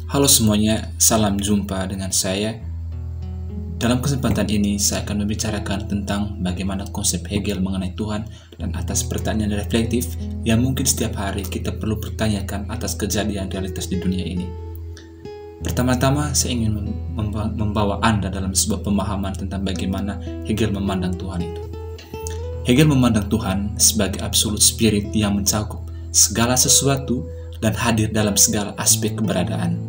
Halo semuanya, salam jumpa dengan saya. Dalam kesempatan ini, saya akan membicarakan tentang bagaimana konsep Hegel mengenai Tuhan dan atas pertanyaan reflektif yang mungkin setiap hari kita perlu pertanyakan atas kejadian realitas di dunia ini. Pertama-tama, saya ingin membawa Anda dalam sebuah pemahaman tentang bagaimana Hegel memandang Tuhan itu. Hegel memandang Tuhan sebagai absolute spirit yang mencakup segala sesuatu dan hadir dalam segala aspek keberadaan.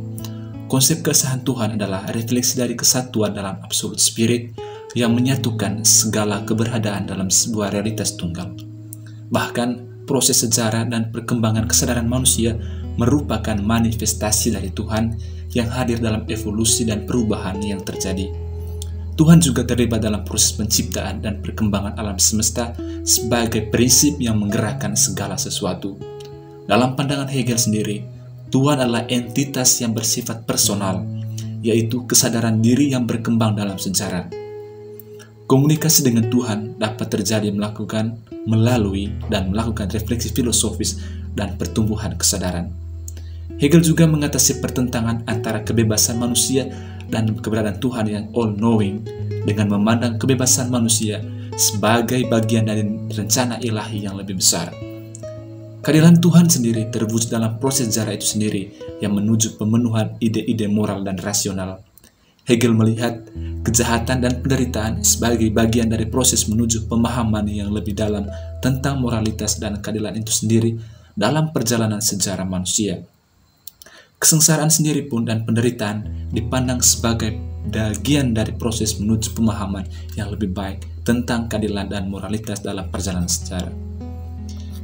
Konsep keesahan Tuhan adalah refleksi dari kesatuan dalam absolute spirit yang menyatukan segala keberadaan dalam sebuah realitas tunggal. Bahkan, proses sejarah dan perkembangan kesadaran manusia merupakan manifestasi dari Tuhan yang hadir dalam evolusi dan perubahan yang terjadi. Tuhan juga terlibat dalam proses penciptaan dan perkembangan alam semesta sebagai prinsip yang menggerakkan segala sesuatu. Dalam pandangan Hegel sendiri, Tuhan adalah entitas yang bersifat personal, yaitu kesadaran diri yang berkembang dalam sejarah. Komunikasi dengan Tuhan dapat terjadi melalui dan melakukan refleksi filosofis dan pertumbuhan kesadaran. Hegel juga mengatasi pertentangan antara kebebasan manusia dan keberadaan Tuhan yang all-knowing dengan memandang kebebasan manusia sebagai bagian dari rencana ilahi yang lebih besar. Keadilan Tuhan sendiri terwujud dalam proses sejarah itu sendiri yang menuju pemenuhan ide-ide moral dan rasional. Hegel melihat kejahatan dan penderitaan sebagai bagian dari proses menuju pemahaman yang lebih dalam tentang moralitas dan keadilan itu sendiri dalam perjalanan sejarah manusia. Kesengsaraan sendiri pun dan penderitaan dipandang sebagai bagian dari proses menuju pemahaman yang lebih baik tentang keadilan dan moralitas dalam perjalanan sejarah.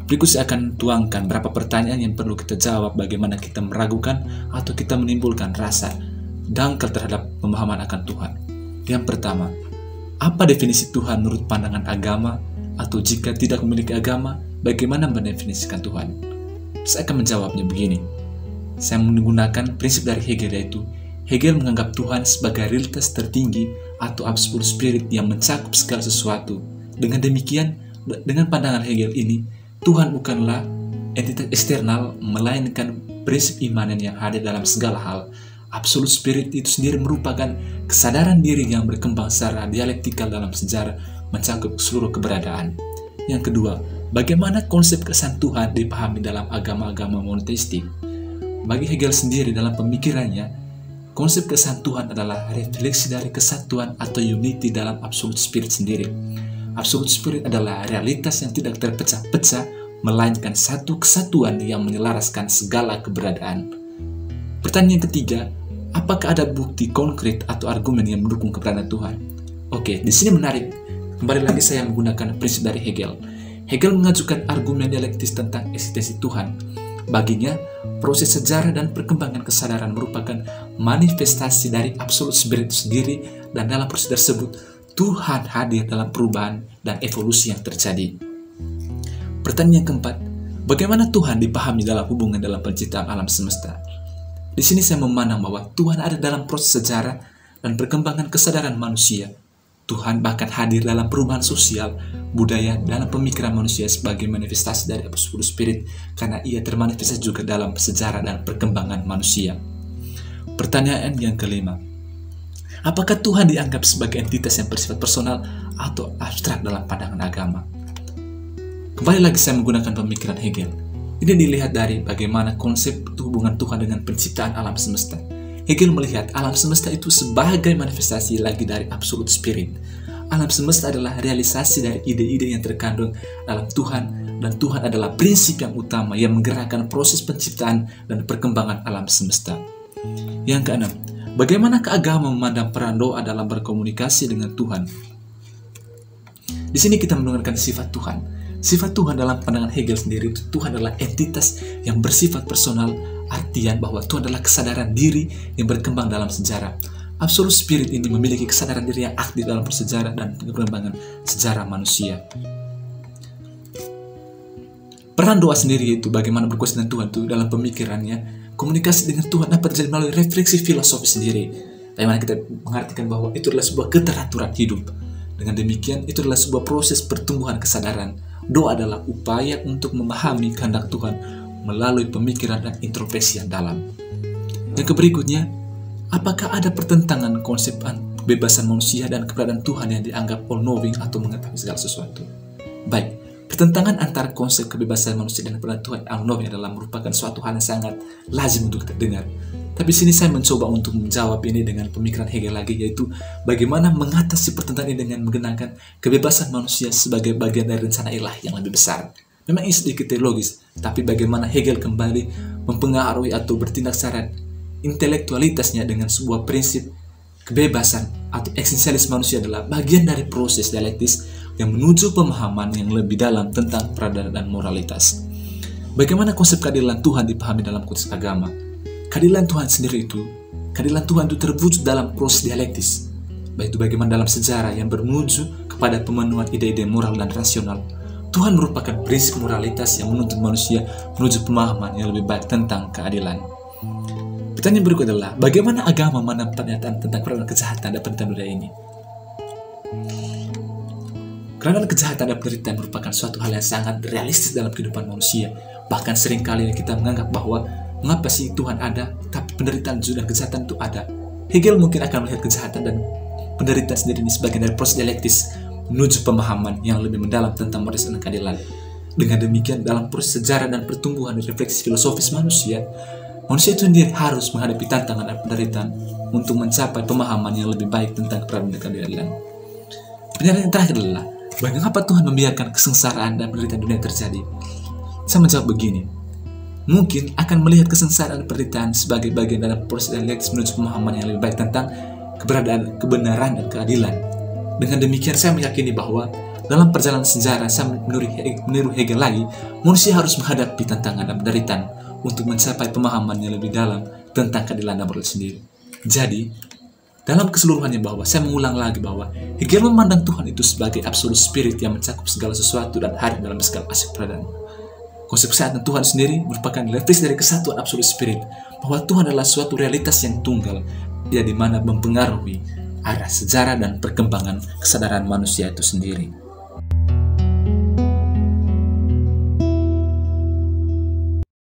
Berikut saya akan tuangkan beberapa pertanyaan yang perlu kita jawab bagaimana kita meragukan atau kita menimbulkan rasa dangkal terhadap pemahaman akan Tuhan. Yang pertama, apa definisi Tuhan menurut pandangan agama? Atau jika tidak memiliki agama, bagaimana mendefinisikan Tuhan? Saya akan menjawabnya begini. Saya menggunakan prinsip dari Hegel, yaitu Hegel menganggap Tuhan sebagai realitas tertinggi atau absolute spirit yang mencakup segala sesuatu. Dengan demikian, dengan pandangan Hegel ini, Tuhan bukanlah entitas eksternal, melainkan prinsip imanen yang hadir dalam segala hal. Absolute spirit itu sendiri merupakan kesadaran diri yang berkembang secara dialektikal dalam sejarah, mencakup seluruh keberadaan. Yang kedua, bagaimana konsep keesahan Tuhan dipahami dalam agama-agama monoteistik? Bagi Hegel sendiri dalam pemikirannya, konsep keesahan Tuhan adalah refleksi dari kesatuan atau unity dalam absolute spirit sendiri. Absolute spirit adalah realitas yang tidak terpecah-pecah, melainkan satu kesatuan yang menyelaraskan segala keberadaan. Pertanyaan ketiga, apakah ada bukti konkret atau argumen yang mendukung keberadaan Tuhan? Oke, di sini menarik. Kembali lagi saya menggunakan prinsip dari Hegel. Hegel mengajukan argumen dialektis tentang eksistensi Tuhan. Baginya, proses sejarah dan perkembangan kesadaran merupakan manifestasi dari absolute spirit sendiri, dan dalam proses tersebut Tuhan hadir dalam perubahan dan evolusi yang terjadi. Pertanyaan yang keempat, bagaimana Tuhan dipahami dalam hubungan dalam penciptaan alam semesta? Di sini saya memandang bahwa Tuhan ada dalam proses sejarah dan perkembangan kesadaran manusia. Tuhan bahkan hadir dalam perubahan sosial, budaya, dalam pemikiran manusia sebagai manifestasi dari absolute spirit, karena ia termanifestasi juga dalam sejarah dan perkembangan manusia. Pertanyaan yang kelima, apakah Tuhan dianggap sebagai entitas yang bersifat personal atau abstrak dalam pandangan agama? Kembali lagi saya menggunakan pemikiran Hegel. Ini dilihat dari bagaimana konsep hubungan Tuhan dengan penciptaan alam semesta. Hegel melihat alam semesta itu sebagai manifestasi lagi dari absolute spirit. Alam semesta adalah realisasi dari ide-ide yang terkandung dalam Tuhan, dan Tuhan adalah prinsip yang utama yang menggerakkan proses penciptaan dan perkembangan alam semesta. Yang keenam, bagaimana agama memandang peran doa dalam berkomunikasi dengan Tuhan? Di sini kita mendengarkan sifat Tuhan. Sifat Tuhan dalam pandangan Hegel sendiri, Tuhan adalah entitas yang bersifat personal, artian bahwa Tuhan adalah kesadaran diri yang berkembang dalam sejarah. Absolute spirit ini memiliki kesadaran diri yang aktif dalam persejarah dan perkembangan sejarah manusia. Peran doa sendiri yaitu bagaimana berkuasa dengan Tuhan itu dalam pemikirannya. Komunikasi dengan Tuhan dapat terjadi melalui refleksi filosofi sendiri. Bagaimana kita mengartikan bahwa itu adalah sebuah keteraturan hidup. Dengan demikian, itu adalah sebuah proses pertumbuhan kesadaran. Doa adalah upaya untuk memahami kehendak Tuhan melalui pemikiran dan introspeksi yang dalam. Yang berikutnya, apakah ada pertentangan konsep kebebasan manusia dan keberadaan Tuhan yang dianggap all-knowing atau mengetahui segala sesuatu? Baik, pertentangan antara konsep kebebasan manusia dan keberadaan Tuhan all-knowing adalah merupakan suatu hal yang sangat lazim untuk kita dengar. Tapi sini saya mencoba untuk menjawab ini dengan pemikiran Hegel lagi, yaitu bagaimana mengatasi pertentangan ini dengan menggunakan kebebasan manusia sebagai bagian dari rencana ilahi yang lebih besar. Memang ini sedikit teologis, tapi bagaimana Hegel kembali mempengaruhi atau bertindak secara intelektualitasnya dengan sebuah prinsip kebebasan atau eksistensialis manusia adalah bagian dari proses dialektis yang menuju pemahaman yang lebih dalam tentang peradaban dan moralitas. Bagaimana konsep keadilan Tuhan dipahami dalam konteks agama? Keadilan Tuhan itu terwujud dalam proses dialektis, baik itu bagaimana dalam sejarah yang bermenuju kepada pemenuhan ide-ide moral dan rasional. Tuhan merupakan prinsip moralitas yang menuntut manusia menuju pemahaman yang lebih baik tentang keadilan. Pertanyaan berikut adalah, bagaimana agama memandang pernyataan tentang keberadaan kejahatan dan penderitaan dunia ini? Keberadaan kejahatan dan penderitaan merupakan suatu hal yang sangat realistis dalam kehidupan manusia. Bahkan seringkali kita menganggap bahwa mengapa sih Tuhan ada, tapi penderitaan dan kejahatan itu ada. Hegel mungkin akan melihat kejahatan dan penderitaan sendiri ini sebagai dari proses dialektis menuju pemahaman yang lebih mendalam tentang moralitas dan keadilan. Dengan demikian, dalam proses sejarah dan pertumbuhan refleksi filosofis manusia itu sendiri harus menghadapi tantangan dan penderitaan untuk mencapai pemahaman yang lebih baik tentang keberadaan dan keadilan. Pertanyaan yang terakhir adalah, mengapa Tuhan membiarkan kesengsaraan dan penderitaan dunia terjadi? Saya menjawab begini. Mungkin akan melihat kesengsaraan dan penderitaan sebagai bagian dalam proses dialektis menuju pemahaman yang lebih baik tentang keberadaan, kebenaran, dan keadilan. Dengan demikian, saya meyakini bahwa dalam perjalanan sejarah, saya meniru Hegel lagi, manusia harus menghadapi tantangan dan penderitaan untuk mencapai pemahaman yang lebih dalam tentang keadilan dan moral sendiri. Jadi, dalam keseluruhannya saya mengulang lagi bahwa Hegel memandang Tuhan itu sebagai absolute spirit yang mencakup segala sesuatu dan hadir dalam segala aspek keberadaan. Konsep kesatuan Tuhan sendiri merupakan refleksi dari kesatuan absolute spirit, bahwa Tuhan adalah suatu realitas yang tunggal, di mana mempengaruhi arah sejarah dan perkembangan kesadaran manusia itu sendiri.